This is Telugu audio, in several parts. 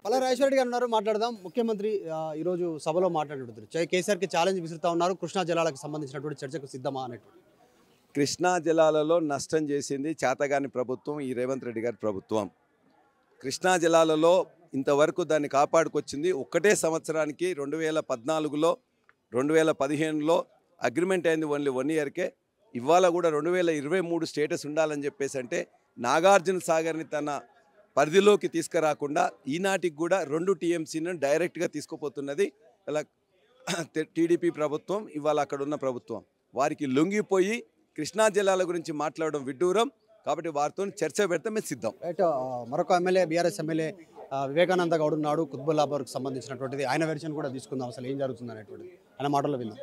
పల్లా రాజేశ్వర రెడ్డి గారు ఉన్నారు, మాట్లాడదాం. ముఖ్యమంత్రి ఈరోజు సభలో మాట్లాడుతున్నారు. కేసీఆర్కి ఛాలెంజ్ విసురుతా ఉన్నారు. కృష్ణా జలాలకు సంబంధించినటువంటి చర్చకు సిద్ధమా అనేటువంటి. కృష్ణా జలాలలో నష్టం చేసింది చేతగాని ప్రభుత్వం, ఈ రేవంత్ రెడ్డి గారి ప్రభుత్వం. కృష్ణా జలాలలో ఇంతవరకు దాన్ని కాపాడుకొచ్చింది ఒక్కటే సంవత్సరానికి 2014లో 2015లో అగ్రిమెంట్ అయింది, ఓన్లీ 1 ఇయర్కే. ఇవాళ కూడా 2023 స్టేటస్ ఉండాలని చెప్పేసి అంటే నాగార్జున సాగర్ని తన పరిధిలోకి తీసుకురాకుండా ఈనాటికి కూడా 2 TMCను డైరెక్ట్గా తీసుకుపోతున్నది ఇలా టీడీపీ ప్రభుత్వం. ఇవాళ అక్కడ ఉన్న ప్రభుత్వం వారికి లొంగిపోయి కృష్ణా జిల్లాల గురించి మాట్లాడడం విడ్డూరం. కాబట్టి వారితో చర్చ పెడితే మేము సిద్ధం. రైట్. మరొక MLA, BRS MLA Vivekananda Goud ఉన్నాడు, కుత్బుల్లాపూర్కి సంబంధించినటువంటిది. ఆయన వెర్షన్ కూడా తీసుకుందాం, అసలు ఏం జరుగుతుంది అనేటువంటిది ఆయన మాటల్లో విన్నాం.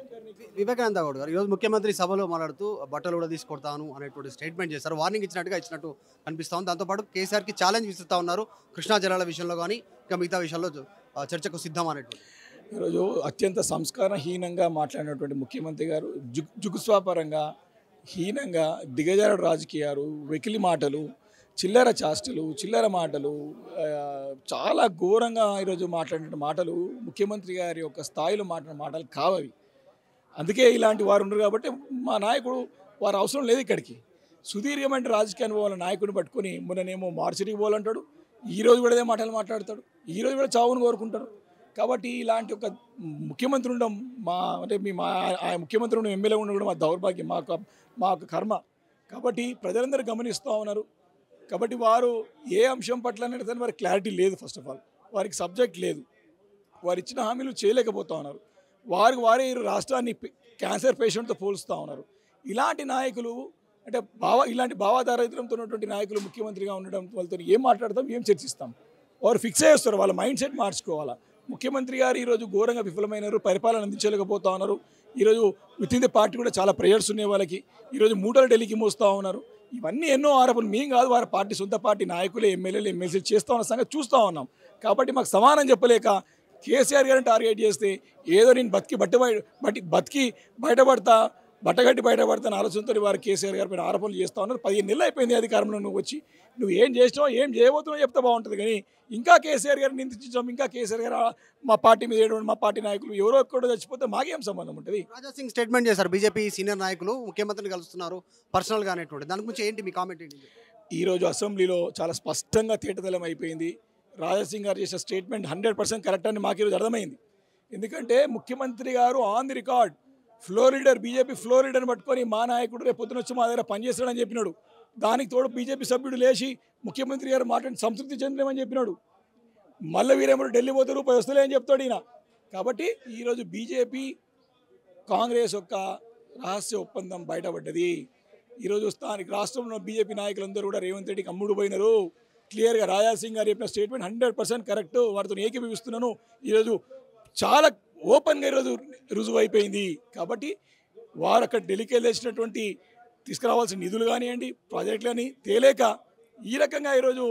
వివేకానంద గౌడ్ గారు ఈరోజు ముఖ్యమంత్రి సభలో మాట్లాడుతూ బట్టలు కూడా తీసుకొడతాను అనేటువంటి స్టేట్మెంట్ చేశారు. వార్నింగ్ ఇచ్చినట్టు కనిపిస్తా ఉంది. దాంతోపాటు కేసీఆర్కి ఛాలెంజ్ విసురుతా ఉన్నారు. కృష్ణా జలాల విషయంలో కానీ ఇంకా మిగతా విషయాల్లో చర్చకు సిద్ధం అనేటువంటి. ఈరోజు అత్యంత సంస్కారహీనంగా మాట్లాడినటువంటి ముఖ్యమంత్రి గారు జుగుస్వాపరంగా, హీనంగా, దిగజారుడు రాజకీయాలు, వెకిలి మాటలు, చిల్లర చాష్టలు, చిల్లర మాటలు, చాలా ఘోరంగా ఈరోజు మాట్లాడిన మాటలు ముఖ్యమంత్రి గారి యొక్క స్థాయిలో మాట్లాడిన మాటలు కావవి. అందుకే ఇలాంటి వారు ఉన్నారు కాబట్టి మా నాయకుడు వారు అవసరం లేదు ఇక్కడికి. సుదీర్ఘమైన రాజకీయ అనుభవాల నాయకుడిని పట్టుకొని మొన్ననేమో మార్చిడికి పోవాలంటాడు, ఈరోజు కూడా అదే మాటలు మాట్లాడతాడు, ఈరోజు కూడా చావును కోరుకుంటాడు. కాబట్టి ఇలాంటి ఒక ముఖ్యమంత్రి ఉండడం ఆ ముఖ్యమంత్రి ఉండడం, ఎమ్మెల్యే ఉండడం కూడా మా దౌర్భాగ్యం, మాకు కర్మ. కాబట్టి ప్రజలందరూ గమనిస్తూ ఉన్నారు. కాబట్టి వారు ఏ అంశం పట్ల అనేది వారికి క్లారిటీ లేదు. ఫస్ట్ ఆఫ్ ఆల్ వారికి సబ్జెక్ట్ లేదు. వారు ఇచ్చిన హామీలు చేయలేకపోతూ ఉన్నారు. వారే రాష్ట్రాన్ని క్యాన్సర్ పేషెంట్తో పోలుస్తూ ఉన్నారు. ఇలాంటి నాయకులు అంటే ఇలాంటి భావాధారితంతో ఉన్నటువంటి నాయకులు ముఖ్యమంత్రిగా ఉండడం వాళ్ళతో ఏం మాట్లాడతాం, ఏం చర్చిస్తాం? వారు ఫిక్స్ అయ్యేస్తారు, వాళ్ళ మైండ్ సెట్ మార్చుకోవాలా. ముఖ్యమంత్రి గారు ఈరోజు ఘోరంగా విఫలమైనారు, పరిపాలన అందించలేకపోతా ఉన్నారు. ఈరోజు విత్ ఇన్ ది పార్టీ కూడా చాలా ప్రేయర్స్ ఉన్నాయి వాళ్ళకి. ఈరోజు మూటలు ఢిల్లీకి మోస్తూ ఉన్నారు. ఇవన్నీ ఎన్నో ఆరోపణలు. మేము కాదు, వారి పార్టీ సొంత పార్టీ నాయకులే, ఎమ్మెల్యేలు, ఎమ్మెల్సీలు చేస్తూ ఉన్న సంగతి చూస్తూ ఉన్నాం. కాబట్టి మాకు సమానం చెప్పలేక కేసీఆర్ గారిని టార్గెట్ చేస్తే ఏదో నేను బతికి బయటపడతా, బట్టగట్టి బయటపడతాను ఆలోచనతో వారు కేసీఆర్ గారి పైన ఆరోపణలు చేస్తూ ఉన్నారు. 15 నెలలు అయిపోయింది అధికారంలో. నువ్వు వచ్చి నువ్వు ఏం చేసినావు, ఏం చేయబోతున్నావు చెప్తే బాగుంటుంది. కానీ ఇంకా కేసీఆర్ గారిని నిందించాం, ఇంకా కేసీఆర్ గారు మా పార్టీ మీద ఏడు, మా పార్టీ నాయకులు ఎవరో ఒక్కడో చచ్చిపోతే మాకేం సంబంధం ఉంటుంది? రాజాసింగ్ స్టేట్మెంట్ చేశారు. బీజేపీ సీనియర్ నాయకులు ముఖ్యమంత్రిని కలుస్తున్నారు పర్సనల్గా అనేటువంటి దాని గురించి ఏంటి మీ కామెంట్ ఏంటి? ఈరోజు అసెంబ్లీలో చాలా స్పష్టంగా తేటతెల్లం అయిపోయింది. రాజాసింగ్ గారు చేసిన స్టేట్మెంట్ 100% కరెక్ట్ అని మాకు ఈరోజు అర్థమైంది. ఎందుకంటే ముఖ్యమంత్రి గారు on the record BJP floor లీడర్ని పట్టుకొని మా నాయకుడు రేపు పొద్దున వచ్చి మా దగ్గర పనిచేస్తాడని చెప్పినాడు. దానికి తోడు బీజేపీ సభ్యుడు లేచి ముఖ్యమంత్రి గారు మాట్లాడి సంతృప్తి చెందలేమని చెప్పినాడు. మళ్ళీ వీరేమో ఢిల్లీ పోతే రూపాయి వస్తలే అని చెప్తాడు ఈయన. కాబట్టి ఈరోజు బీజేపీ కాంగ్రెస్ యొక్క రహస్య ఒప్పందం బయటపడ్డది. ఈరోజు స్థానిక రాష్ట్రంలో బీజేపీ నాయకులందరూ కూడా రేవంత్ రెడ్డికి అమ్ముడు పోయినారు. క్లియర్గా రాజాసింగ్ గారు చెప్పిన స్టేట్మెంట్ 100% కరెక్ట్. వారితో ఏకీభవిస్తున్నాను. ఈరోజు చాలా ఓపెన్గా ఈరోజు రుజువు అయిపోయింది. కాబట్టి వారు అక్కడ ఢిల్లీకి వెళ్ళేసినటువంటి తీసుకురావాల్సిన నిధులు కానివ్వండి, ప్రాజెక్టులని తేలేక ఈ రకంగా ఈరోజు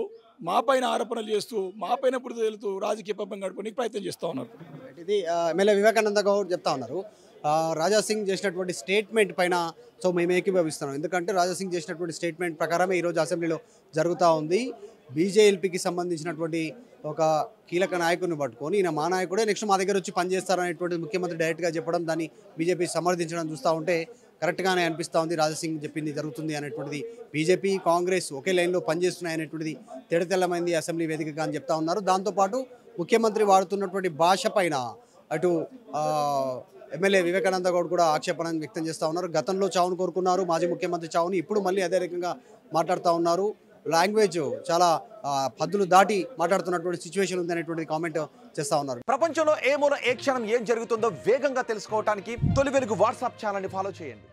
మా పైన ఆరోపణలు చేస్తూ, మా పైన బురద తేలుతూ రాజకీయ పబ్బం గడపడానికి ప్రయత్నం చేస్తూ ఉన్నారు. ఇది ఎమ్మెల్యే వివేకానంద గౌడ్ చెప్తా ఉన్నారు. రాజాసింగ్ చేసినటువంటి స్టేట్మెంట్ పైన మేము ఏకీభవిస్తున్నాం. ఎందుకంటే రాజాసింగ్ చేసినటువంటి స్టేట్మెంట్ ప్రకారమే ఈరోజు అసెంబ్లీలో జరుగుతూ ఉంది. బీజేఎల్పీకి సంబంధించినటువంటి ఒక కీలక నాయకుడిని పట్టుకొని ఈయన మా నాయకుడే నెక్స్ట్ మా దగ్గర వచ్చి పనిచేస్తారనేటువంటి ముఖ్యమంత్రి డైరెక్ట్గా చెప్పడం, దాన్ని బీజేపీ సమర్థించడం చూస్తూ ఉంటే కరెక్ట్గానే అనిపిస్తూ ఉంది. రాజాసింగ్ చెప్పింది జరుగుతుంది అనేటువంటిది, బీజేపీ కాంగ్రెస్ ఒకే లైన్లో పనిచేస్తున్నాయి అనేటువంటిది తేటతెల్లమైంది అసెంబ్లీ వేదికగా అని చెప్తా ఉన్నారు. దాంతోపాటు ముఖ్యమంత్రి వాడుతున్నటువంటి భాష పైన అటు ఎమ్మెల్యే వివేకానంద గౌడ్ కూడా ఆక్షేపణ వ్యక్తం చేస్తూ ఉన్నారు. గతంలో చావును కోరుకున్నారు మాజీ ముఖ్యమంత్రి చావుని, ఇప్పుడు మళ్ళీ అదే రకంగా మాట్లాడుతూ ఉన్నారు. లాంగ్వేజ్ చాలా హద్దులు దాటి మాట్లాడుతున్నటువంటి సిచ్యువేషన్ ఉంది అనేటువంటి కామెంట్ చేస్తూ ఉన్నారు. ప్రపంచంలో ఏ మూల ఏ క్షణం ఏం జరుగుతుందో వేగంగా తెలుసుకోవడానికి తొలి వెలుగు వాట్సాప్ ఛానల్ని ఫాలో చేయండి.